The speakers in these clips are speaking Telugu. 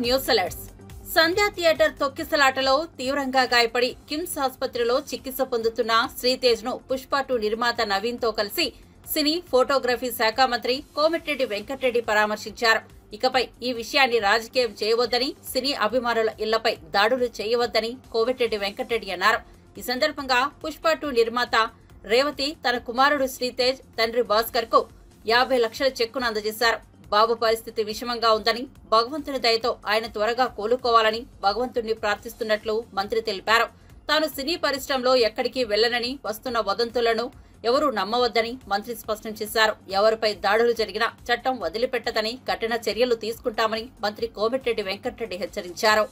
News alerts. సంధ్యా థియేటర్ తొక్కిసలాటలో తీవ్రంగా గాయపడి కిమ్స్ ఆసుపత్రిలో చికిత్స పొందుతున్న శ్రీతేజ్ ను పుష్ప 2 నిర్మాత నవీన్ తో కలిసి సినీ ఫోటోగ్రఫీ శాఖ మంత్రి కోమటిరెడ్డి వెంకటరెడ్డి పరామర్శించారు. ఇకపై ఈ విషయాన్ని రాజకీయం చేయవద్దని, సినీ అభిమానుల ఇళ్లపై దాడులు చేయవద్దని కోమటిరెడ్డి వెంకటరెడ్డి అన్నారు. ఈ సందర్భంగా పుష్ప 2 నిర్మాత రేవతి తన కుమారుడు శ్రీతేజ్ తండ్రి భాస్కర్ కు 50 లక్షల చెక్కును అందజేశారు. బాబు పరిస్థితి విషమంగా ఉందని, భగవంతుని దయతో ఆయన త్వరగా కోలుకోవాలని భగవంతుణ్ణి ప్రార్థిస్తున్నట్లు మంత్రి తెలిపారు. తాను సినీ పరిశ్రమలో ఎక్కడికి వెళ్లనని వస్తున్న వదంతులను ఎవరూ నమ్మవద్దని మంత్రి స్పష్టం చేశారు. ఎవరిపై దాడులు జరిగినా చట్టం వదిలిపెట్టదని, కఠిన చర్యలు తీసుకుంటామని మంత్రి కోమటిరెడ్డి వెంకటరెడ్డి హెచ్చరించారు.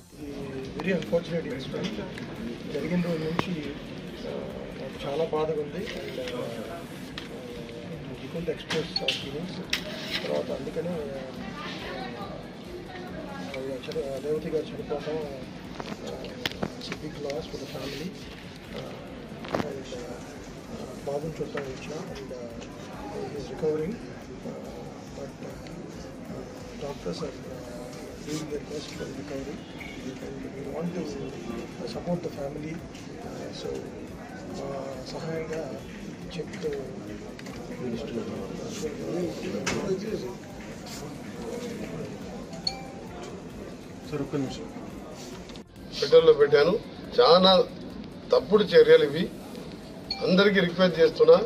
చాలా బాధగా ఉంది. ఎక్స్ప్రెస్ ఫీలింగ్స్ తర్వాత అందుకనే రేవతి గారు చనిపోవడం big loss for the family. And బాబుని చూడటానికి వచ్చా and is recovering but doctors are doing their best for recovery and we want to support the family. So సహాయంగా చెక్ ట్విట్టర్లో పెట్టాను. చాలా తప్పుడు చర్యలు ఇవి. అందరికీ రిక్వెస్ట్ చేస్తున్నా,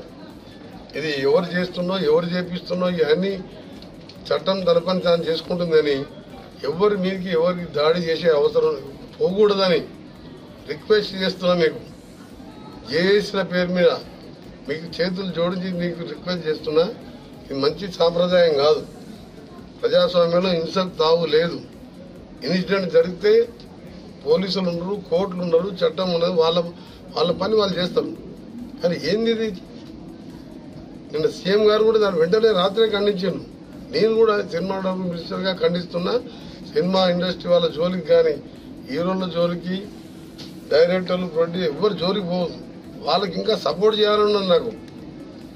ఇది ఎవరు చేస్తున్నో ఎవరు చేపిస్తున్నో ఇవన్నీ చట్టం తన పని తాను చేసుకుంటుందని, ఎవరి మీదకి ఎవరికి దాడి చేసే అవసరం పోకూడదని రిక్వెస్ట్ చేస్తున్నా. మీకు చేసిన పేరు మీద మీకు చేతులు జోడించి మీకు రిక్వెస్ట్ చేస్తున్నా. ఇది మంచి సాంప్రదాయం కాదు. ప్రజాస్వామ్యంలో హింసకు తావు లేదు. ఇన్సిడెంట్ జరిగితే పోలీసులు ఉండరు, కోర్టులు ఉండరు, చట్టం ఉండదు. వాళ్ళ పని వాళ్ళు చేస్తారు. కానీ ఏంది ఇది? నిన్న సీఎం గారు కూడా దాని వెంటనే రాత్రే ఖండించాను. నేను కూడా సినిమాటోగ్రఫీ మినిస్టర్గా ఖండిస్తున్నా. సినిమా ఇండస్ట్రీ వాళ్ళ జోలికి కానీ, హీరోల జోలికి, డైరెక్టర్లు, ప్రొడ్యూసర్ ఎవరు జోలికి పోవద్దు. వాళ్ళకి ఇంకా సపోర్ట్ చేయాలన్నది నాకు.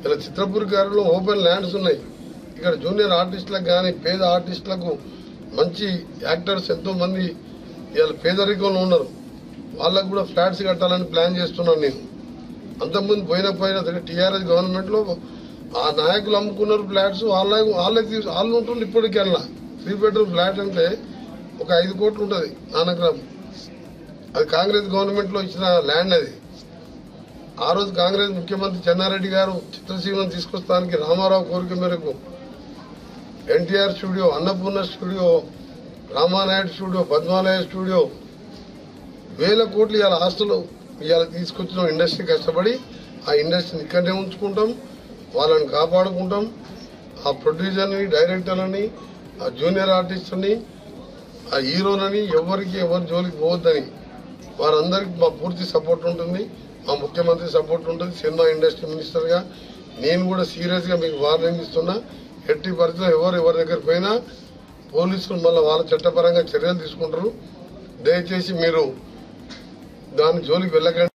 ఇలా చిత్రపూర్ గారిలో ఓపెన్ ల్యాండ్స్ ఉన్నాయి. ఇక్కడ జూనియర్ ఆర్టిస్టులకు కానీ, పేద ఆర్టిస్టులకు, మంచి యాక్టర్స్ ఎంతో మంది ఇవాళ పేదరికంలో ఉన్నారు. వాళ్ళకు కూడా ఫ్లాట్స్ కట్టాలని ప్లాన్ చేస్తున్నాను నేను. అంతకుముందు పోయిన టీఆర్ఎస్ గవర్నమెంట్లో ఆ నాయకులు అమ్ముకున్నారు ఫ్లాట్స్. వాళ్ళు ఉంటుంది. ఇప్పటికల్లా 3 బెడ్రూమ్ ఫ్లాట్ అంటే ఒక 5 కోట్లు ఉంటుంది నానగ్రామ్. అది కాంగ్రెస్ గవర్నమెంట్లో ఇచ్చిన ల్యాండ్. అది ఆ రోజు కాంగ్రెస్ ముఖ్యమంత్రి చెన్నారెడ్డి గారు చిత్రసీమను తీసుకొస్తానికి రామారావు కోరిక మేరకు NTR studio, Annapurna studio, Ramanaidu studio, Padmalaya studio, 1000 కోట్లు ఇవాళ ఆస్తులు ఇవాళ తీసుకొచ్చిన ఇండస్ట్రీ కష్టపడి ఆ ఇండస్ట్రీని ఇక్కడనే ఉంచుకుంటాం. వాళ్ళని కాపాడుకుంటాం. ఆ ప్రొడ్యూసర్ని, డైరెక్టర్లని, ఆ జూనియర్ ఆర్టిస్టుని, ఆ హీరోలని ఎవరు జోలికి పోవద్దని వారందరికీ మా పూర్తి సపోర్ట్ ఉంటుంది. మా ముఖ్యమంత్రి సపోర్ట్ ఉంటుంది. సినిమా ఇండస్ట్రీ మినిస్టర్గా నేను కూడా సీరియస్గా మీకు వార్నింగ్ ఇస్తున్నా. ఎట్టి పరిస్థితుల్లో ఎవరి దగ్గర పోయినా పోలీసులు మళ్ళీ వాళ్ళ చట్టపరంగా చర్యలు తీసుకుంటారు. దయచేసి మీరు దాని జోలికి వెళ్ళకండి.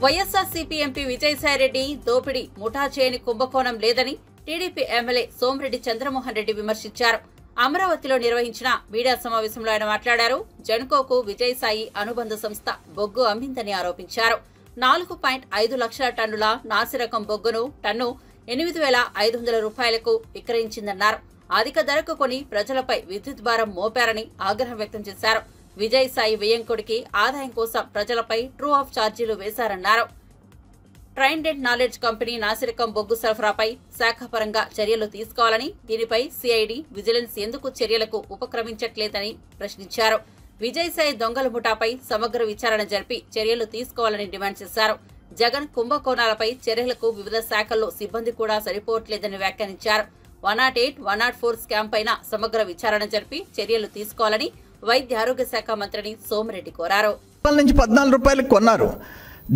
వైఎస్ఆర్సీపీ ఎంపీ విజయసాయిరెడ్డి దోపిడీ ముఠా చేయని కుంభకోణం లేదని టీడీపీ ఎమ్మెల్యే సోమిరెడ్డి చంద్రమోహన్ రెడ్డి విమర్శించారు. అమరావతిలో నిర్వహించిన మీడియా సమావేశంలో ఆయన మాట్లాడారు. జెన్కోకు విజయసాయి అనుబంధ సంస్థ బొగ్గు అమ్మిందని ఆరోపించారు. 4.5 లక్షల టన్నుల నాసిరకం బొగ్గును టన్ను 8,500 రూపాయలకు విక్రయించిందన్నారు. అధిక ధరకు కొని ప్రజలపై విద్యుత్ భారం మోపారని ఆగ్రహం వ్యక్తం చేశారు. విజయసాయి వ్యయంకుడికి ఆదాయం కోసం ప్రజలపై ట్రూ ఆఫ్ ఛార్జీలు వేశారన్నారు. ట్రైడెంట్ నాలెడ్జ్ కంపెనీ నాసిరకం బొగ్గు సరఫరాపై శాఖాపరంగా చర్యలు తీసుకోవాలని, దీనిపై సిఐడి, విజిలెన్స్ ఎందుకు చర్యలకు ఉపక్రమించట్లేదని ప్రశ్నించారు. విజయసాయి దొంగల ముఠాపై సమగ్ర విచారణ జరిపి చర్యలు తీసుకోవాలని డిమాండ్ చేశారు. జగన్ కుంభకోణాలపై చర్యలకు వివిధ శాఖల్లో సిబ్బంది కూడా సరిపోవట్లేదని వ్యాఖ్యానించారు. 108, 104 స్కామ్ పైన సమగ్ర విచారణ జరిపి చర్యలు తీసుకోవాలని వైద్య ఆరోగ్య శాఖ మంత్రిని సోమిరెడ్డి కోరారు. 14 రూపాయలకు కొన్నారు.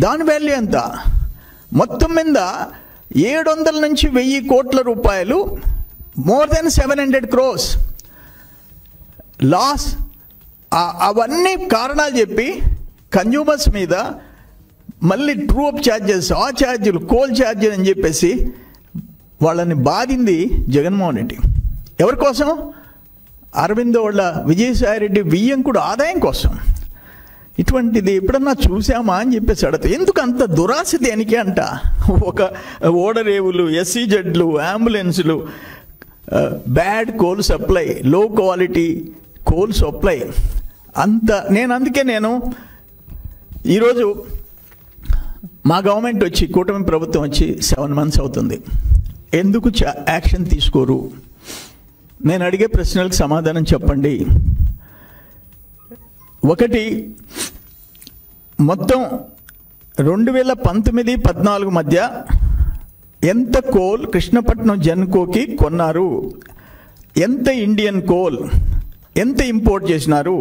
దాని వాల్యూ ఎంత? మొత్తం మీద 700 నుంచి 1000 కోట్ల రూపాయలు, మోర్ దెన్ 700 crores లాస్. అవన్నీ కారణాలు చెప్పి కన్జ్యూమర్స్ మీద మళ్ళీ ట్రూ అప్ ఛార్జెస్, ఆ ఛార్జీలు, కోల్ ఛార్జీలు అని చెప్పేసి వాళ్ళని బాధింది జగన్మోహన్ రెడ్డి. ఎవరి కోసం? అరవిందో వాళ్ళ విజయసాయిరెడ్డి వియ్యంకుడు ఆదాయం కోసం. ఇటువంటిది ఎప్పుడన్నా చూసామా అని చెప్పేసి అడుగుతా. ఎందుకు అంత దురాశ దేనికి అంట? ఒక ఓడరేవులు, SEZలు, అంబులెన్సులు, బ్యాడ్ కోల్ సప్లై, లో క్వాలిటీ కోల్ సప్లై అంత. అందుకే నేను ఈరోజు మా గవర్నమెంట్ వచ్చి, కూటమి ప్రభుత్వం వచ్చి 7 months అవుతుంది. ఎందుకు యాక్షన్ తీసుకోరు? నేను అడిగే ప్రశ్నలకు సమాధానం చెప్పండి. ఒకటి, మొత్తం 2019-14 మధ్య ఎంత కోల్ కృష్ణపట్నం జెన్కోకి కొన్నారు? ఎంత ఇండియన్ కోల్ ఎంత ఇంపోర్ట్ చేసినారు?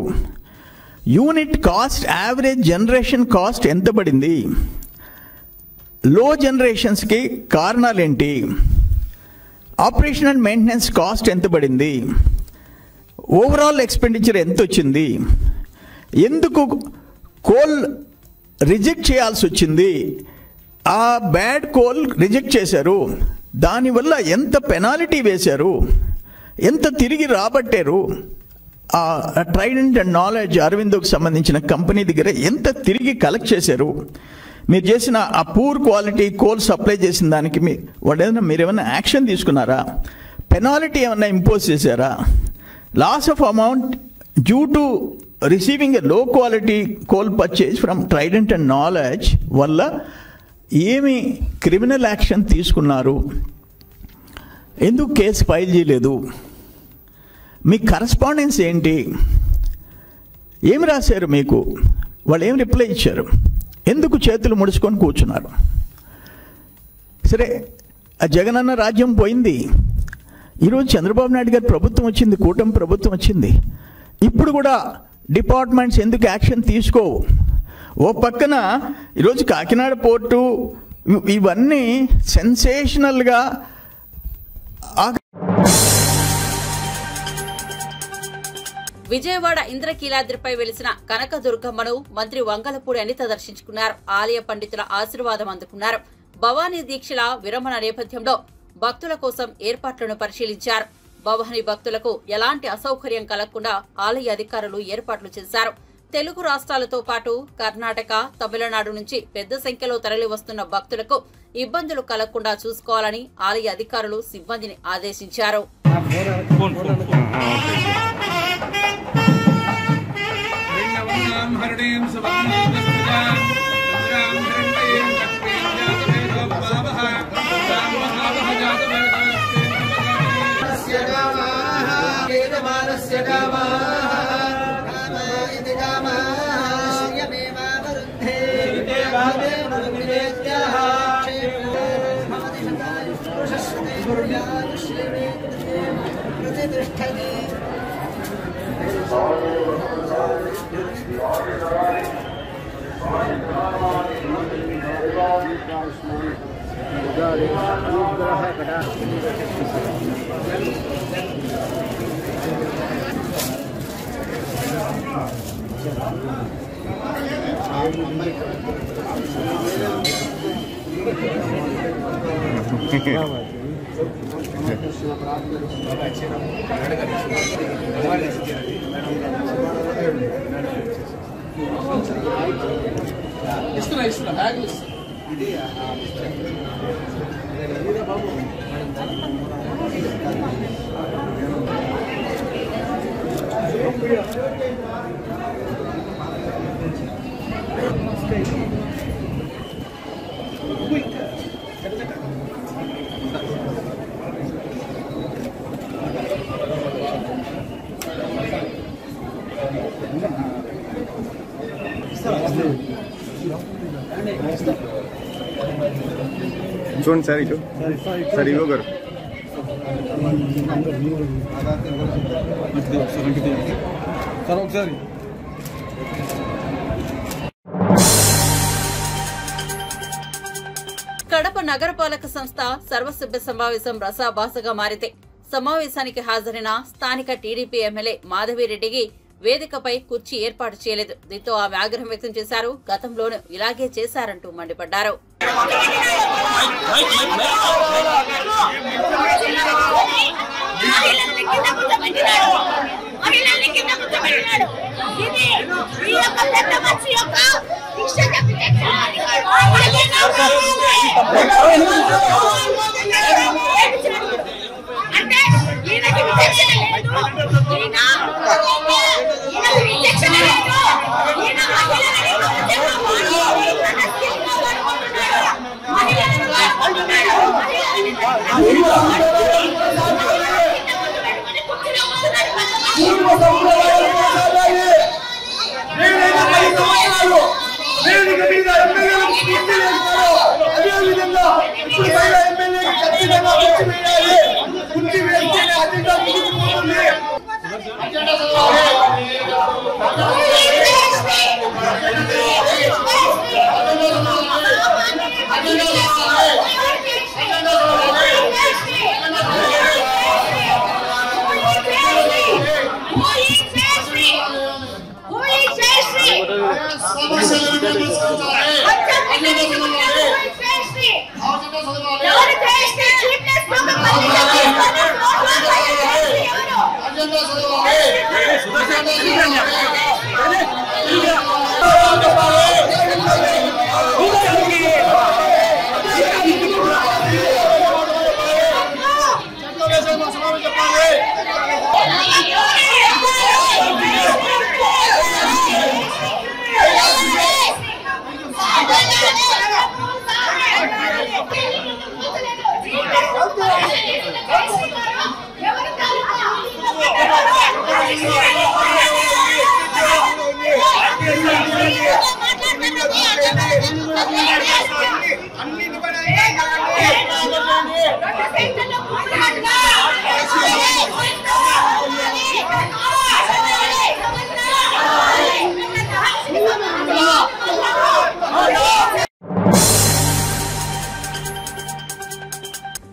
Unit cost, average generation cost ఎంత పడింది? లో జనరేషన్స్కి కారణాలేంటి? ఆపరేషన్ అండ్ మెయింటెనెన్స్ కాస్ట్ ఎంత పడింది? ఓవరాల్ ఎక్స్పెండిచర్ ఎంత వచ్చింది? ఎందుకు కోల్ రిజెక్ట్ చేయాల్సి వచ్చింది? ఆ బ్యాడ్ కోల్ రిజెక్ట్ చేశారు, దానివల్ల ఎంత పెనాల్టీ వేశారు? ఎంత తిరిగి రాబట్టారు? ఆ ట్రైడెంట్ అండ్ నాలెడ్జ్ అరవిందోకి సంబంధించిన కంపెనీ దగ్గర ఎంత తిరిగి కలెక్ట్ చేశారు? మీరు చేసిన ఆ పూర్ క్వాలిటీ కోల్ సప్లై చేసిన దానికి మీరేమైనా యాక్షన్ తీసుకున్నారా? పెనాల్టీ ఏమైనా ఇంపోజ్ చేశారా? Loss of amount due to receiving a low quality coal purchase from Trident and knowledge వల్ల ఏమి క్రిమినల్ యాక్షన్ తీసుకున్నారు? ఎందుకు కేసు ఫైల్ చేయలేదు? మీ కరస్పాండెన్స్ ఏంటి? ఏమి రాశారు మీకు? వాళ్ళు ఏం రిప్లై ఇచ్చారు? ఎందుకు చేతులు ముడుచుకొని కూర్చున్నారు? సరే, ఆ జగనన్న రాజ్యం పోయింది. ఈరోజు చంద్రబాబు నాయుడు గారి ప్రభుత్వం వచ్చింది, కూటమి ప్రభుత్వం వచ్చింది. ఇప్పుడు కూడా డిపార్ట్మెంట్స్ ఎందుకు యాక్షన్ తీసుకోవు? ఓ పక్కన ఈరోజు కాకినాడ పోర్టు ఇవన్నీ సెన్సేషనల్గా విజయవాడ ఇంద్రకీలాద్రిపై వెలిసిన కనకదుర్గమ్మను మంత్రి వంగలపూడి అనిత దర్శించుకున్నారు. ఆలయ పండితుల ఆశీర్వాదం అందుకున్నారు. భవానీ దీక్షల విరమణ నేపథ్యంలో భక్తుల కోసం ఏర్పాట్లను పరిశీలించారు. భవానీ భక్తులకు ఎలాంటి అసౌకర్యం కలగకుండా ఆలయ అధికారులు ఏర్పాట్లు చేశారు. తెలుగు రాష్ట్రాలతో పాటు కర్ణాటక, తమిళనాడు నుంచి పెద్ద సంఖ్యలో తరలివస్తున్న భక్తులకు ఇబ్బందులు కలగకుండా చూసుకోవాలని ఆలయ అధికారులు సిబ్బందిని ఆదేశించారు. చూడండి సార్, ఇటు సార్ ఇగో గారు సార్ ఒకసారి. కడప నగరపాలక సంస్థ సర్వసభ్య సమావేశం రసాభాసగా మారితే సమావేశానికి హాజరైన స్థానిక టీడీపీ ఎమ్మెల్యే మాధవిరెడ్డికి వేదికపై కుర్చీ ఏర్పాటు చేయలేదు. దీంతో ఆమె ఆగ్రహం వ్యక్తం చేశారు. గతంలోనూ ఇలాగే చేశారంటూ మండిపడ్డారు. కింద కూర్చోబెట్టినాడు, మహిళల్ని కింద కూర్చోబెట్టినాడు. ఇది ఈ యొక్క పెద్ద మనిషి యొక్క శిక్ష తప్పితే అంటే ఈయనకి విచక్షణ లేదు, ఈయనకి విచక్షణ లేదు, ఈయన మహిళలని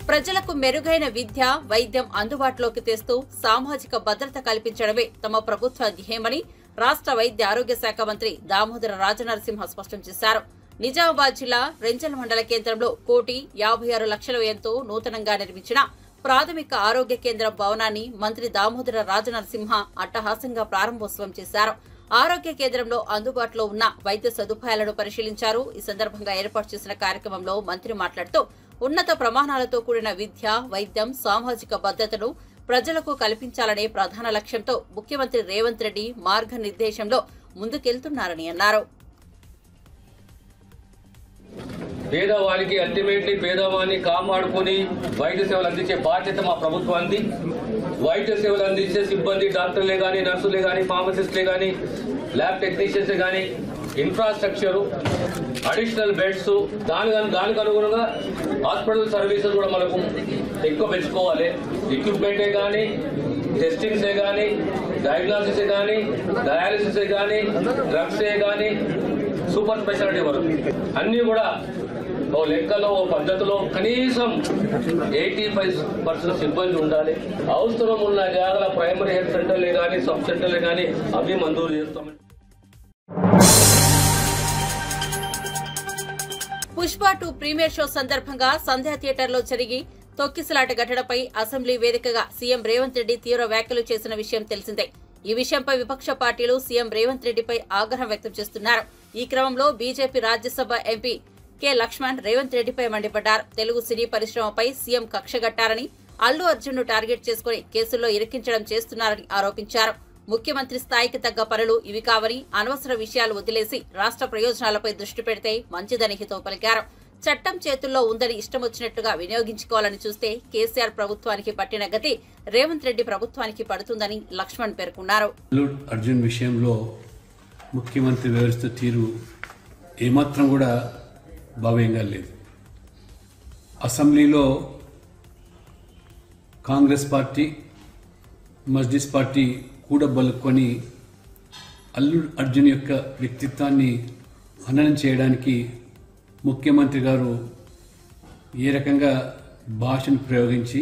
ప్రజలకు మెరుగైన విద్య, వైద్యం అందుబాటులోకి తెస్తూ సామాజిక భద్రత కల్పించడమే తమ ప్రభుత్వ ధ్యేయమని రాష్ట్ర వైద్య ఆరోగ్య శాఖ మంత్రి దామోదర రాజనరసింహ స్పష్టం చేశారు. నిజామాబాద్ జిల్లా రెంజల్ మండల కేంద్రంలో 1,56,00,000 వ్యయంతో నూతనంగా నిర్మించిన ప్రాథమిక ఆరోగ్య కేంద్రం భవనాన్ని మంత్రి దామోదర రాజనరసింహ అట్టహాసంగా ప్రారంభోత్సవం చేశారు. ఆరోగ్య కేంద్రంలో అందుబాటులో ఉన్న వైద్య సదుపాయాలను పరిశీలించారు. ఈ సందర్భంగా ఏర్పాటు చేసిన కార్యక్రమంలో మంత్రి మాట్లాడుతూ ఉన్నత ప్రమాణాలతో కూడిన విద్య, వైద్యం, సామాజిక భద్రతను ప్రజలకు కల్పించాలనే ప్రధాన లక్ష్యంతో ముఖ్యమంత్రి రేవంత్ రెడ్డి మార్గనిర్దేశంలో ముందుకెళ్తున్నారని అన్నారు. పేదవారికి అల్టిమేట్లీ పేదవాన్ని కాపాడుకుని వైద్య సేవలు అందించే బాధ్యత మా ప్రభుత్వానికి. వైద్య సేవలు అందించే సిబ్బంది, డాక్టర్లే కానీ, నర్సులే కానీ, ఫార్మసిస్ట్లే కానీ, ల్యాబ్ టెక్నీషియన్సే కానీ, ఇన్ఫ్రాస్ట్రక్చరు, అడిషనల్ బెడ్స్, దానికి అనుగుణంగా హాస్పిటల్ సర్వీసెస్ కూడా మనకు ఎక్కువ పెంచుకోవాలి. ఎక్విప్మెంటే కానీ, టెస్టింగ్సే కానీ, డయాగ్నోసిసే కానీ, డయాలిసిసే కానీ, డ్రగ్సే కానీ, సూపర్ స్పెషాలిటీ వరకు అన్నీ కూడా ఓ లెక్కలో, ఓ పద్ధతిలో కనీసం 85% సిబ్బంది ఉండాలి. అవసరం ఉన్న జాగ్రత్త ప్రైమరీ హెల్త్ సెంటర్లే కానీ, సబ్ సెంటర్లే కానీ అవి మంజూరు చేస్తాం. పుష్ప 2 ప్రీమియర్ షో సందర్భంగా సంధ్యా థియేటర్లో జరిగి తొక్కిసలాట ఘటనపై అసెంబ్లీ వేదికగా సీఎం రేవంత్ రెడ్డి తీవ్ర వ్యాఖ్యలు చేసిన విషయం తెలిసిందే. ఈ విషయంపై విపక్ష పార్టీలు సీఎం రేవంత్ రెడ్డిపై ఆగ్రహం వ్యక్తం చేస్తున్నారు. ఈ క్రమంలో BJP Rajya Sabha MP K Laxman Revanth రెడ్డిపై మండిపడ్డారు. తెలుగు సినీ పరిశ్రమపై సీఎం కక్షగట్టారని, అల్లు అర్జున్ ను టార్గెట్ చేసుకుని కేసుల్లో ఇరికించడం చేస్తున్నారని ఆరోపించారు. ముఖ్యమంత్రి స్థాయికి తగ్గ పనులు ఇవి కావని, అనవసర విషయాలు వదిలేసి రాష్ట్ర ప్రయోజనాలపై దృష్టి పెడితే మంచిదని హితవు పలికారు. చట్టం చేతుల్లో ఉందని ఇష్టం వచ్చినట్టుగా వినియోగించుకోవాలని చూస్తే కేసీఆర్ ప్రభుత్వానికి పట్టిన గతి రేవంత్ రెడ్డి ప్రభుత్వానికి పడుతుందని లక్ష్మణ్ పేర్కొన్నారు. అల్లు అర్జున్ విషయంలో ముఖ్యమంత్రి వ్యవస్థ తీరు ఏమాత్రం కూడా భావ్యంగా లేదు. అసెంబ్లీలో కాంగ్రెస్ పార్టీ, మజ్లిస్ పార్టీ కూడబలుకొని అల్లు అర్జున్ యొక్క వ్యక్తిత్వాన్ని హననం చేయడానికి ముఖ్యమంత్రి గారు ఏ రకంగా భాషను ప్రయోగించి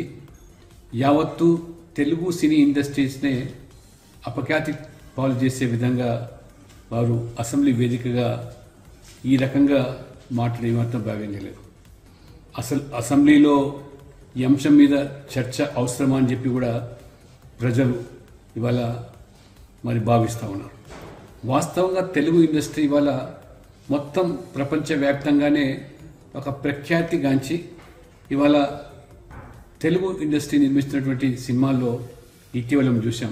యావత్తు తెలుగు సినీ ఇండస్ట్రీస్నే అపఖ్యాతి పాలు చేసే విధంగా వారు అసెంబ్లీ వేదికగా ఈ రకంగా మాట్లాడే మాత్రం భావ్యంగా లేదు. అసలు అసెంబ్లీలో ఈ అంశం మీద చర్చ అవసరమా అని చెప్పి కూడా ప్రజలు ఇవాళ మరి భావిస్తూ ఉన్నారు. వాస్తవంగా తెలుగు ఇండస్ట్రీ ఇవాళ మొత్తం ప్రపంచవ్యాప్తంగానే ఒక ప్రఖ్యాతిగాంచి ఇవాళ తెలుగు ఇండస్ట్రీ నిర్మిస్తున్నటువంటి సినిమాల్లో ఇటీవల చూసాం.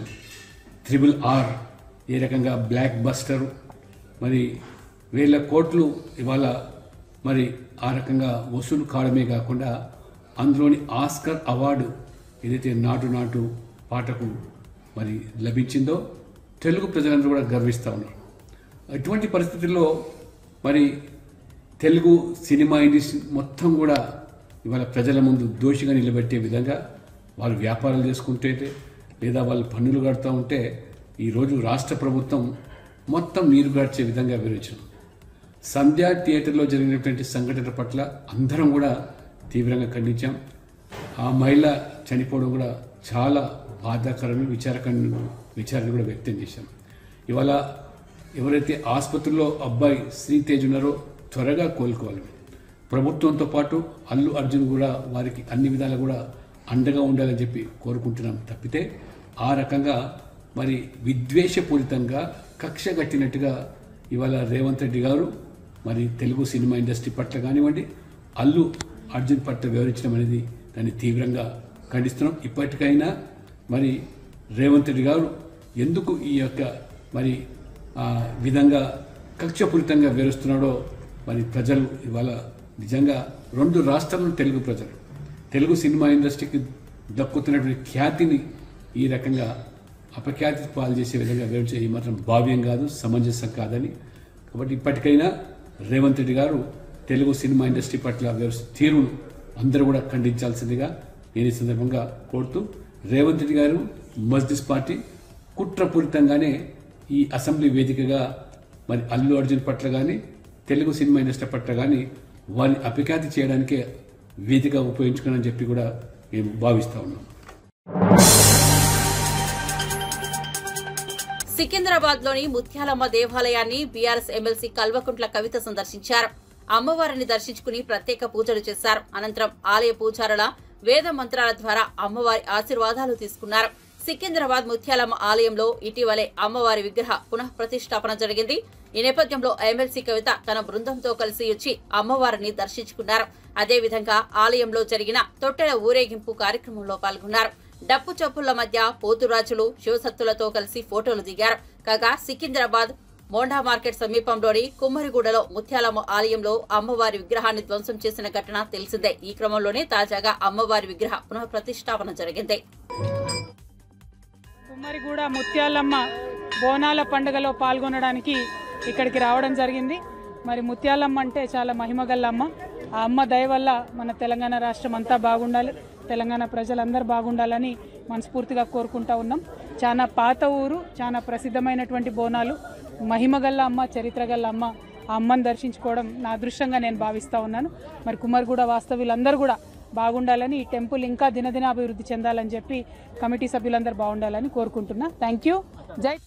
RRR ఏ రకంగా బ్లాక్ బస్టర్, మరి వేల కోట్లు ఇవాళ మరి ఆ రకంగా వసూలు కావడమే కాకుండా అందులోని ఆస్కర్ అవార్డు ఏదైతే నాటు నాటు పాటకు మరి లభించిందో తెలుగు ప్రజలందరూ కూడా గర్విస్తూ ఉన్నారు. అటువంటి పరిస్థితుల్లో మరి తెలుగు సినిమా ఇండస్ట్రీ మొత్తం కూడా ఇవాళ ప్రజల ముందు దోషిగా నిలబెట్టే విధంగా వాళ్ళు వ్యాపారాలు చేసుకుంటే లేదా వాళ్ళు పన్నులు కడుతూ ఉంటే ఈరోజు రాష్ట్ర ప్రభుత్వం మొత్తం నీరు గార్చే విధంగా వివరించారు. సంధ్యా థియేటర్లో జరిగినటువంటి సంఘటన పట్ల అందరం కూడా తీవ్రంగా ఖండించాం. ఆ మహిళ చనిపోవడం కూడా చాలా బాధాకరమైన విచారణ కూడా వ్యక్తం చేశాం. ఇవాళ ఎవరైతే ఆసుపత్రిలో అబ్బాయి శ్రీతేజ్ ఉన్నారో త్వరగా కోలుకోవాలి. ప్రభుత్వంతో పాటు అల్లు అర్జున్ కూడా వారికి అన్ని విధాలు కూడా అండగా ఉండాలని చెప్పి కోరుకుంటున్నాం. తప్పితే ఆ రకంగా మరి విద్వేషపూరితంగా కక్ష కట్టినట్టుగా ఇవాళ రేవంత్ రెడ్డి గారు మరి తెలుగు సినిమా ఇండస్ట్రీ పట్ల కానివ్వండి, అల్లు అర్జున్ పట్ల వివరించడం అనేది దాన్ని తీవ్రంగా ఖండిస్తున్నాం. ఇప్పటికైనా మరి రేవంత్ రెడ్డి గారు ఎందుకు ఈ యొక్క మరి విధంగా కక్షపూరితంగా వివరిస్తున్నాడో మరి ప్రజలు ఇవాళ నిజంగా 2 రాష్ట్రాల్లో తెలుగు ప్రజలు తెలుగు సినిమా ఇండస్ట్రీకి దక్కుతున్నటువంటి ఖ్యాతిని ఈ రకంగా అపఖ్యాతి పాలు చేసే విధంగా వివరించే ఈ మాత్రం భావ్యం కాదు, సమంజసం కాదని. కాబట్టి ఇప్పటికైనా రేవంత్ రెడ్డి గారు తెలుగు సినిమా ఇండస్ట్రీ పట్ల తీరును అందరూ కూడా ఖండించాల్సిందిగా నేను ఈ సందర్భంగా కోరుతూ, రేవంత్ రెడ్డి గారు మజ్లిస్ పార్టీ కుట్రపూరితంగానే ఈ అసెంబ్లీ వేదికగా మరి అల్లు అర్జున్ పట్ల కానీ తెలుగు సినిమా ఇండస్ట్రీ పట్ల కానీ వారిని అపఖ్యాతి చేయడానికే వేదిక ఉపయోగించుకున్నారని చెప్పి కూడా మేము భావిస్తూ ఉన్నాం. సికింద్రాబాద్ లోని ముత్యాలమ్మ దేవాలయాన్ని బీఆర్ఎస్ ఎమ్మెల్సీ కల్వకుంట్ల కవిత సందర్శించారు. అమ్మవారిని దర్శించుకుని ప్రత్యేక పూజలు చేశారు. అనంతరం ఆలయ పూజారుల వేద మంత్రాల ద్వారా అమ్మవారి ఆశీర్వాదాలు తీసుకున్నారు. సికింద్రాబాద్ ముత్యాలమ్మ ఆలయంలో ఇటీవలే అమ్మవారి విగ్రహ పునః ప్రతిష్టాపన జరిగింది. ఈ నేపథ్యంలో ఎమ్మెల్సీ కవిత తన బృందంతో కలిసి వచ్చి అమ్మవారిని దర్శించుకున్నారు. అదేవిధంగా ఆలయంలో జరిగిన తొట్టెల ఊరేగింపు కార్యక్రమంలో పాల్గొన్నారు. డప్పు చప్పుళ్ల మధ్య పోతురాజులు శివసత్తులతో కలిసి ఫోటోలు దిగారు. కాగా సికింద్రాబాద్ మోండా మార్కెట్ సమీపంలోని కుమ్మరిగూడలో ముత్యాలమ్మ ఆలయంలో అమ్మవారి విగ్రహాన్ని ధ్వంసం చేసిన ఘటన తెలిసిందే. ఈ క్రమంలోనే తాజాగా అమ్మవారి విగ్రహ పునః ప్రతిష్టాపన జరిగింది. కుమ్మరిగూడ ముత్యాలమ్మ బోనాల పండుగలో పాల్గొనడానికి ఇక్కడికి రావడం జరిగింది. మరి ముత్యాలమ్మ అంటే చాలా మహిమగల్ల అమ్మ. ఆ అమ్మ దయ వల్ల మన తెలంగాణ రాష్ట్రం అంతా బాగుండాలి, తెలంగాణ ప్రజలందరూ బాగుండాలని మనస్ఫూర్తిగా కోరుకుంటా ఉన్నాం. చాలా పాత ఊరు, చాలా ప్రసిద్ధమైనటువంటి బోనాలు, మహిమగల్ల అమ్మ, చరిత్రగల్ల అమ్మ. ఆ అమ్మని దర్శించుకోవడం నా అదృష్టంగా నేను భావిస్తూ ఉన్నాను. మరి కుమ్మరిగూడ వాస్తవ్యులందరూ కూడా బాగుండాలని, ఈ టెంపుల్ ఇంకా దినదిన అభివృద్ధి చెందాలని చెప్పి కమిటీ సభ్యులందరూ బాగుండాలని కోరుకుంటున్నా. Thank you. జై.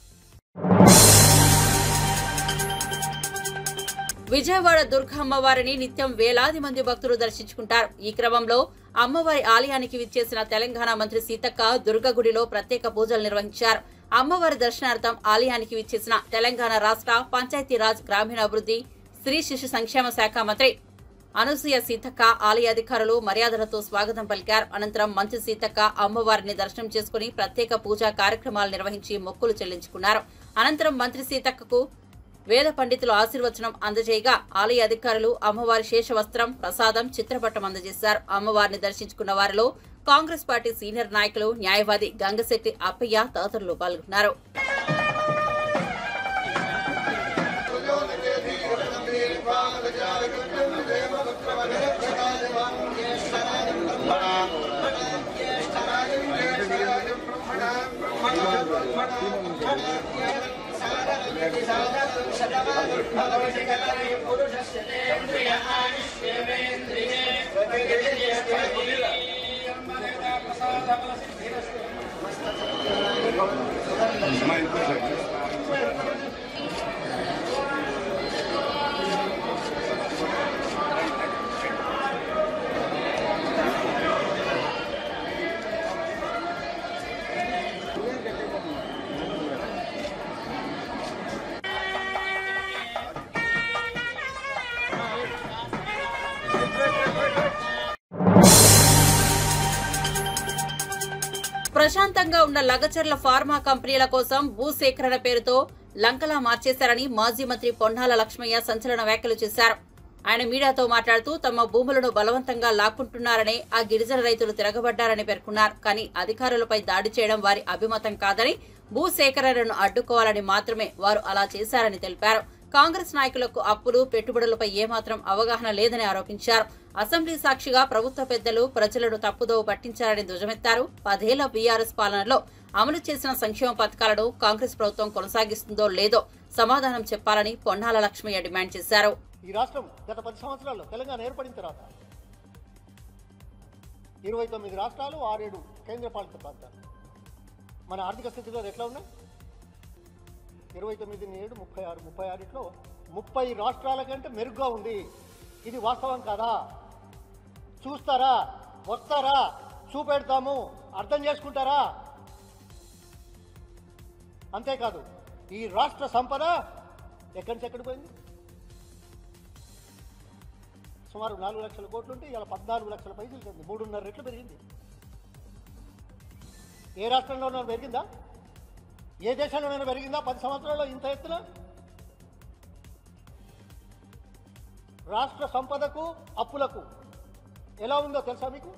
విజయవాడ దుర్గ అమ్మవారిని నిత్యం వేలాది మంది భక్తులు దర్శించుకుంటారు. ఈ క్రమంలో అమ్మవారి ఆలయానికి విచ్చేసిన తెలంగాణ మంత్రి సీతక్క దుర్గ గుడిలో ప్రత్యేక పూజలు నిర్వహించారు. అమ్మవారి దర్శనార్థం ఆలయానికి విచ్చేసిన తెలంగాణ రాష్ట్ర పంచాయతీరాజ్ గ్రామీణాభివృద్ధి స్త్రీ శిశు సంక్షేమ శాఖ మంత్రి అనసూయ సీతక్క ఆలయ అధికారులు మర్యాదలతో స్వాగతం పలికారు. అనంతరం మంత్రి సీతక్క అమ్మవారిని దర్శనం చేసుకుని ప్రత్యేక పూజా కార్యక్రమాలు నిర్వహించి మొక్కులు చెల్లించుకున్నారు. అనంతరం మంత్రి సీతక్కకు వేద పండితులు ఆశీర్వచనం అందజేయగా ఆలయ అధికారులు అమ్మవారి శేషవస్త్రం, ప్రసాదం, చిత్రపటం అందజేశారు. అమ్మవారిని దర్శించుకున్న వారిలో కాంగ్రెస్ పార్టీ సీనియర్ నాయకులు న్యాయవాది గంగశెట్టి అప్పయ్య తదితరులు పాల్గొన్నారు. ప్రశాంతంగా ఉన్న లగచర్ల ఫార్మా కంపెనీల కోసం భూసేకరణ పేరుతో లంకలా మార్చేశారని మాజీ మంత్రి పొన్నాల లక్ష్మయ్య సంచలన వ్యాఖ్యలు చేశారు. ఆయన మీడియాతో మాట్లాడుతూ తమ భూములను బలవంతంగా లాక్కుంటున్నారనే ఆ గిరిజన రైతులు తిరగబడ్డారని పేర్కొన్నారు. కానీ అధికారులపై దాడి చేయడం వారి అభిమతం కాదని, భూసేకరణను అడ్డుకోవాలని మాత్రమే వారు అలా చేశారని తెలిపారు. కాంగ్రెస్ నాయకులకు అప్పులు, పెట్టుబడులపై ఏమాత్రం అవగాహన లేదని ఆరోపించారు. అసెంబ్లీ సాక్షిగా ప్రభుత్వ పెద్దలు ప్రజలను తప్పుదోవ పట్టించారని ధ్వజమెత్తారు. 10 ఏళ్ల బీఆర్ఎస్ పాలనలో అమలు చేసిన సంక్షేమ పథకాలను కాంగ్రెస్ ప్రభుత్వం కొనసాగిస్తుందో లేదో సమాధానం చెప్పాలని పొన్నాల లక్ష్మయ్య డిమాండ్ చేశారు. ఈ రాష్ట్రం గత 10 సంవత్సరాల్లో తెలంగాణ ఏర్పడిన తర్వాత 29 రాష్ట్రాలు, 6-7 కేంద్రపాలిత ప్రాంతాలు. మన ఆర్థిక స్థితిగతులు ఎట్లా ఉన్నాయి? 29 36 36లో 30 రాష్ట్రాల కంటే మెరుగ్గా ఉంది. ఇది వాస్తవం కాదా? చూస్తారా? వస్తారా? చూపెడతాము, అర్థం చేసుకుంటారా? అంతేకాదు, ఈ రాష్ట్ర సంపద ఎక్కడి నుంచి ఎక్కడికి పోయింది? సుమారు 4 లక్షల కోట్లు ఉంటే ఇలా 14 లక్షల పైసలు చెంది 3.5 రెట్లు పెరిగింది. ఏ రాష్ట్రంలోనైనా పెరిగిందా? ఏ దేశంలోనైనా పెరిగిందా 10 సంవత్సరాల్లో ఇంత ఎత్తున? రాష్ట్ర సంపదకు, అప్పులకు ఎలా ఉందో తెలుసా మీకు?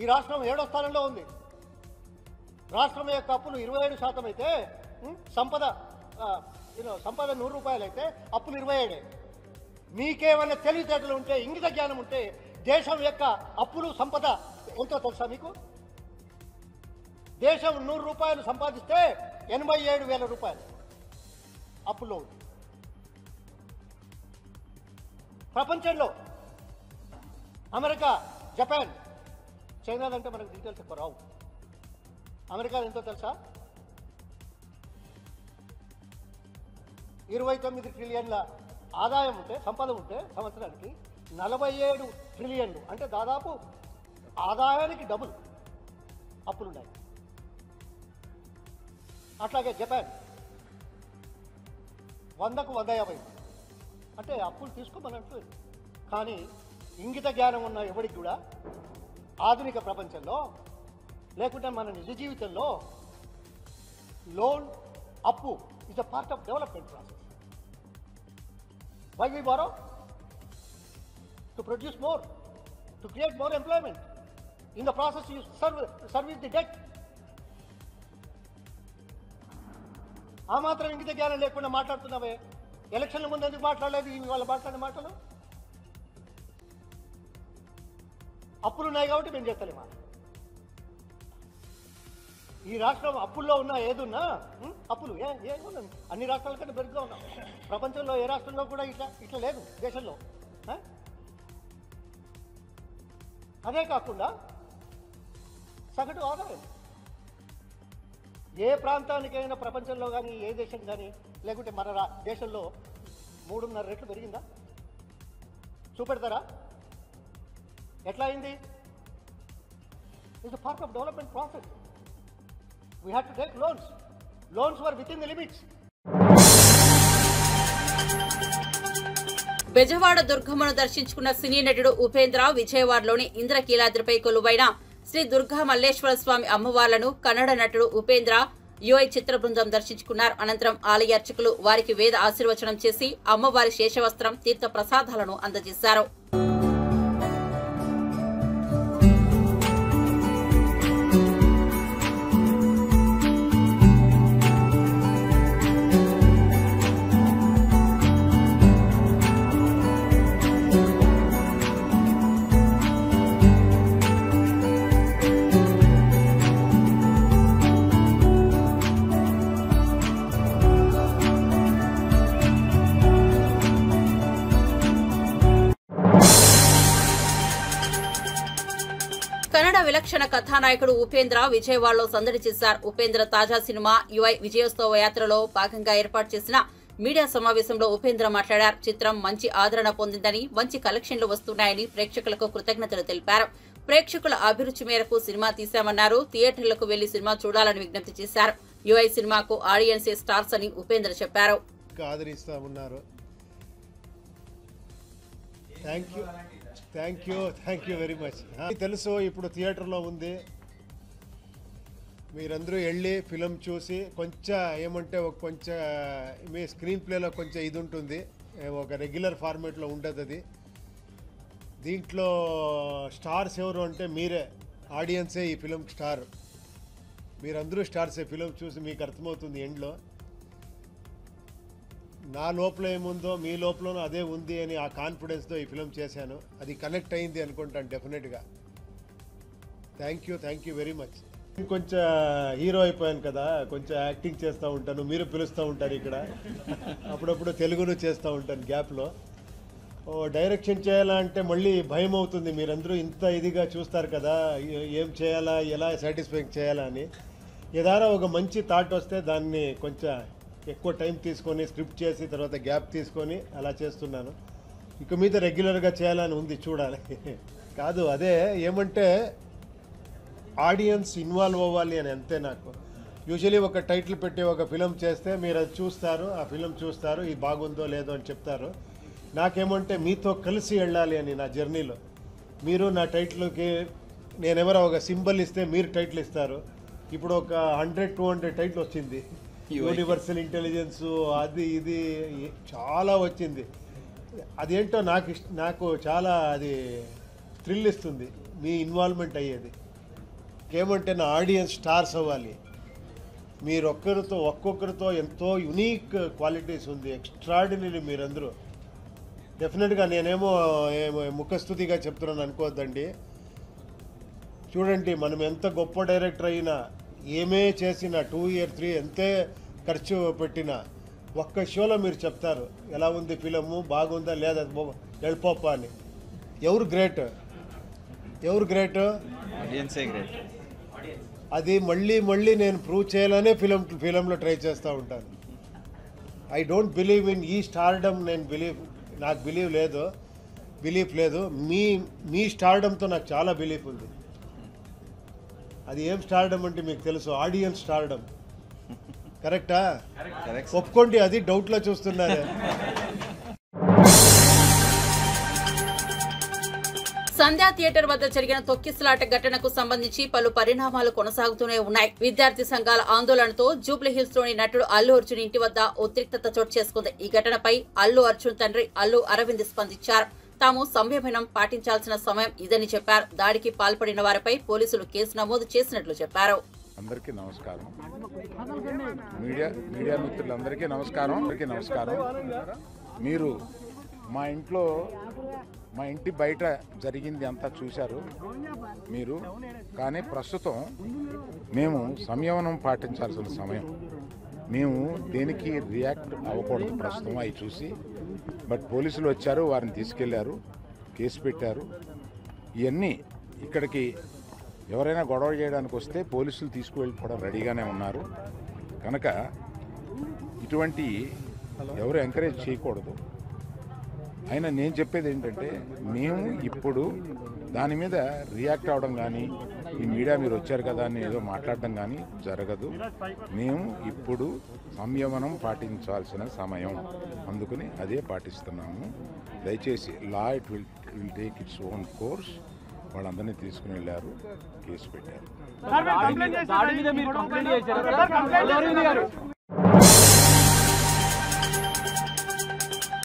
ఈ రాష్ట్రం 7వ స్థానంలో ఉంది. రాష్ట్రం యొక్క అప్పులు 27% అయితే సంపద 100 రూపాయలు అయితే అప్పులు 27. మీకేమైనా తెలివితేటలు ఉంటే, ఇంగిత జ్ఞానం ఉంటే దేశం యొక్క అప్పులు, సంపద ఎంతో తెలుసా మీకు? దేశం 100 రూపాయలు సంపాదిస్తే 87,000 రూపాయలు అప్పుల్లో ఉంది. ప్రపంచంలో అమెరికా, జపాన్, చైనాలంటే మనకు డీటెయిల్స్ ఎక్కువ రావు. అమెరికా ఎంతో తెలుసా? 29 ట్రిలియన్ల ఆదాయం ఉంటే, సంపద ఉంటే సంవత్సరానికి 47 ట్రిలియన్లు అంటే దాదాపు ఆదాయానికి డబుల్ అప్పులున్నాయి. అట్లాగే జపాన్ 100కు 150 అంటే అప్పులు తీసుకోమన్నట్టు. కానీ ఇంగిత జ్ఞానం ఉన్న ఎవరికి కూడా ఆధునిక ప్రపంచంలో లేకుంటే మన నిజ జీవితంలో లోన్, అప్పు is a part of development process. Why we borrow? To produce more, to create more employment. In the process, you service the debt. ఆ మాత్రం ఇంగిత జ్ఞానం లేకుండా మాట్లాడుతున్నావే. ఎలక్షన్ల ముందు ఎందుకు మాట్లాడలేదు? ఇవాళ మాట్లాడే మాటలు అప్పులు ఉన్నాయి కాబట్టి మేము చేస్తలేమా? ఈ రాష్ట్రం అప్పుల్లో ఉన్నా ఏదున్నా అప్పులు ఏమున్నా అన్ని రాష్ట్రాల కంటే మెరుగ్గా ఉన్నాం. ప్రపంచంలో ఏ రాష్ట్రంలో కూడా ఇట్లా లేదు దేశంలో. అదే కాకుండా సగటు ఆదాయం ఏ ప్రాంతానికైనా ప్రపంచంలో కానీ, ఏ దేశం కానీ, లేకుంటే మన దేశంలో 3.5 రెట్లు పెరిగిందా? చూపెడతారా? ఎట్లా అయింది? It's part of development process. We had to take loans. Loans were within the limits. Bezawada దుర్గమ్మను దర్శించుకున్న సినీ నటుడు ఉపేంద్ర విజయవాడలోని ఇంద్రకీలాద్రిపై కొలువైన శ్రీ దుర్గా మల్లేశ్వర స్వామి అమ్మవార్లను కన్నడ నటుడు ఉపేంద్ర యుఐ చిత్ర బృందం దర్శించుకున్నారు. అనంతరం ఆలయ అర్చకులు వారికి వేద ఆశీర్వచనం చేసి అమ్మవారి శేషవస్త్రం, తీర్థ ప్రసాదాలను అందజేశారు. కన్నడ విలక్షణ కథానాయకుడు ఉపేంద్ర విజయవాడలో సందడి చేశారు. ఉపేంద్ర తాజా సినిమా యుఐ విజయోత్సవ యాత్రలో భాగంగా ఏర్పాటు చేసిన మీడియా సమావేశంలో ఉపేంద్ర మాట్లాడారు. చిత్రం మంచి ఆదరణ పొందిందని, మంచి కలెక్షన్లు వస్తున్నాయని ప్రేక్షకులకు కృతజ్ఞతలు తెలిపారు. ప్రేక్షకుల అభిరుచి మేరకు సినిమా తీశామన్నారు. థియేటర్లకు వెళ్లి సినిమా చూడాలని విజ్ఞప్తి చేశారు. యుఐ సినిమాకు ఆడియన్సే స్టార్స్ అని ఉపేంద్ర చెప్పారు. Thank you very much. తెలుసు ఇప్పుడు థియేటర్లో ఉంది, మీరందరూ వెళ్ళి ఫిలం చూసి కొంచెం ఏమంటే ఒక కొంచెం మీ స్క్రీన్ ప్లేలో కొంచెం ఇది ఉంటుంది, ఒక రెగ్యులర్ ఫార్మేట్లో ఉండదు అది. దీంట్లో స్టార్స్ ఎవరు అంటే మీరే, ఆడియన్సే ఈ ఫిలం స్టార్. మీరందరూ స్టార్సే. ఫిలం చూసి మీకు అర్థమవుతుంది ఎండ్లో. నా లోపల ఏముందో మీ లోపలనూ అదే ఉంది అని ఆ కాన్ఫిడెన్స్తో ఈ ఫిలం చేశాను. అది కనెక్ట్ అయింది అనుకుంటాను డెఫినెట్గా. Thank you very much. కొంచెం హీరో అయిపోయాను కదా, కొంచెం యాక్టింగ్ చేస్తూ ఉంటాను, మీరు పిలుస్తూ ఉంటారు ఇక్కడ, అప్పుడప్పుడు తెలుగును చేస్తూ ఉంటాను గ్యాప్లో. డైరెక్షన్ చేయాలంటే మళ్ళీ భయం అవుతుంది. మీరందరూ ఇంత ఇదిగా చూస్తారు కదా, ఏం చేయాలా, ఎలా సాటిస్ఫై చేయాలా అని. ఏదైనా ఒక మంచి థాట్ వస్తే దాన్ని కొంచెం ఎక్కువ టైం తీసుకొని స్క్రిప్ట్ చేసి తర్వాత గ్యాప్ తీసుకొని అలా చేస్తున్నాను. ఇక మీద రెగ్యులర్గా చేయాలని ఉంది, చూడాలి. కాదు అదే ఏమంటే ఆడియన్స్ ఇన్వాల్వ్ అవ్వాలి అని అంతే. నాకు యూజువలీ ఒక టైటిల్ పెట్టి ఒక ఫిలం చేస్తే మీరు అది చూస్తారు, ఆ ఫిలం చూస్తారు, ఇది బాగుందో లేదో అని చెప్తారు. నాకేమంటే మీతో కలిసి వెళ్ళాలి అని నా జర్నీలో. మీరు నా టైటిల్కి నేనెవరో ఒక సింబల్ ఇస్తే మీరు టైటిల్ ఇస్తారు. ఇప్పుడు ఒక 100-200 టైటిల్ వచ్చింది. యూనివర్సల్ ఇంటెలిజెన్స్ అది ఇది చాలా వచ్చింది. అదేంటో నాకు చాలా అది థ్రిల్ ఇస్తుంది మీ ఇన్వాల్వ్మెంట్ అయ్యేది. ఏమంటే నా ఆడియన్స్ స్టార్స్ అవ్వాలి. మీరు ఒక్కొక్కరితో ఎంతో యునీక్ క్వాలిటీస్ ఉంది, ఎక్స్ట్రాడినరీ మీరందరూ. డెఫినెట్గా నేనేమో ముఖస్థుతిగా చెప్తున్నాను అనుకోవద్దండి. చూడండి, మనం ఎంత గొప్ప డైరెక్టర్ అయినా, ఏమే చేసినా, 2 years 3 ఎంతే ఖర్చు పెట్టినా, ఒక్క షోలో మీరు చెప్తారు ఎలా ఉంది ఫిలము, బాగుందా లేదా, వెళ్ళిపోప్ప అని. ఎవరు గ్రేట్? ఆడియన్సే గ్రేట్. అది మళ్ళీ నేను ప్రూవ్ చేయాలనే ఫిలంలో ట్రై చేస్తూ ఉంటాను. ఐ డోంట్ బిలీవ్ ఇన్ ఈ స్టార్డమ్. నాకు బిలీఫ్ లేదు. మీ స్టార్డమ్తో నాకు చాలా బిలీఫ్ ఉంది. అది ఏం స్టార్డమ్ అంటే మీకు తెలుసు, ఆడియన్స్ స్టార్డమ్. కరెక్టా? ఒప్పుకోండి, అది డౌట్లో చూస్తున్నారు. సంధ్యా థియేటర్ వద్ద జరిగిన తొక్కిసలాట ఘటనకు సంబంధించి పలు పరిణామాలు కొనసాగుతూనే ఉన్నాయి. విద్యార్థి సంఘాల ఆందోళనతో జూబ్లీహిల్స్ లోని నటుడు అల్లు అర్జున్ ఇంటి వద్ద ఉద్రిక్తత చోటు చేసుకుంది. ఈ ఘటనపై అల్లు అర్జున్ తండ్రి అల్లు అరవింద్ స్పందించారు. తాము సంయమనం పాటించాల్సిన సమయం ఇదని చెప్పారు. దాడికి పాల్పడిన వారిపై పోలీసులు కేసు నమోదు చేసినట్లు చెప్పారు. అందరికీ నమస్కారం. మీడియా మిత్రులందరికీ నమస్కారం. మీరు మా ఇంటి బయట జరిగింది అంతా చూశారు మీరు. కానీ ప్రస్తుతం మేము సంయమనం పాటించాల్సిన సమయం. మేము దేనికి రియాక్ట్ అవ్వకూడదు ప్రస్తుతం అవి చూసి. బట్ పోలీసులు వచ్చారు, వారిని తీసుకెళ్లారు, కేసు పెట్టారు. ఇవన్నీ ఇక్కడికి ఎవరైనా గొడవ చేయడానికి వస్తే పోలీసులు తీసుకువెళ్ళిపోవడం రెడీగానే ఉన్నారు. కనుక ఇటువంటి ఎవరు ఎంకరేజ్ చేయకూడదు. అయినా నేను చెప్పేది ఏంటంటే, మేము ఇప్పుడు దాని మీద రియాక్ట్ అవ్వడం కానీ, ఈ మీడియా మీరు వచ్చారు కదా అని ఏదో మాట్లాడడం కానీ జరగదు. మేము ఇప్పుడు సంయమనం పాటించాల్సిన సమయం, అందుకని అదే పాటిస్తున్నాము. దయచేసి law it will take its own course. వాళ్ళందరినీ తీసుకుని వెళ్ళారు, కేసు పెట్టారు.